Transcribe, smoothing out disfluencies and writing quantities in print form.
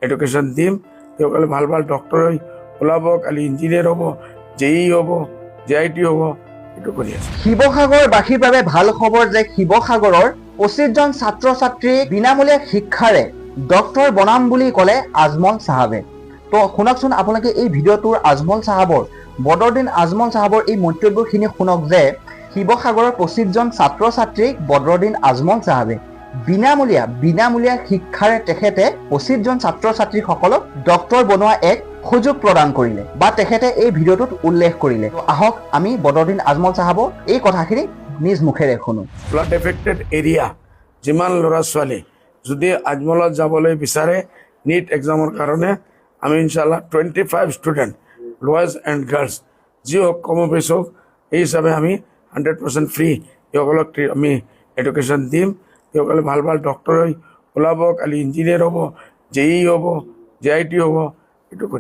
Education দিম। তেওঁসকলে ভাল ভাল ডক্টৰ হৈ ওলাব, কালি ইঞ্জিনিয়াৰ হ'ব, JEE হ'ব, JIT হ'ব, এইটো কৰি আছে। শিৱসাগৰবাসীৰ বাবে ভাল খবৰ যে শিৱসাগৰৰ 25জন ছাত্ৰ ছাত্ৰী বিনামূলীয়া শিক্ষাৰে ডক্টৰ বনাম বুলি ক'লে আজমল চাহাবে। তো শুনকচোন আপোনালোকে এই ভিডিঅ'টোৰ আজমল চাহাবৰ, বদৰুদ্দিন আজমল চাহাবৰ এই মন্তব্যখিনি শুনক যে শিৱসাগৰৰ 25জন ছাত্ৰ ছাত্ৰীক বদৰুদ্দিন আজমল চাহাবে বিনামূলীয়া শিক্ষাৰে তেখেতে 25জন ছাত্ৰ ছাত্ৰীসকলক ডক্টৰ বনোৱা এক সুযোগ প্ৰদান কৰিলে বা তেখেতে এই ভিডিঅ'টোত উল্লেখ কৰিলে। তো আহক আমি বদৰুদ্দিন আজমল চাহাবৰ এই কথাখিনি নিজ মুখেৰে শুনো। ফ্লাড এফেক্টেড এৰিয়া যিমান ল'ৰা ছোৱালী যদি আজমলত যাবলৈ বিচাৰে নিট এক্সামৰ কাৰণে, আমি ইনশাল্লাহ 25 ষ্টুডেণ্ট বয়জ এণ্ড গাৰ্লছ যি হওক কম বেছ হওক, এই হিচাপে আমি 100% ফ্ৰী তেওঁসকলক আমি এডুকেশ্যন দিম। তেওঁসকলে ভাল ভাল ডক্টৰ হৈ ওলাব, কালি ইঞ্জিনিয়াৰ হ'ব, JEE হ'ব, JIT হ'ব, এইটো কৰি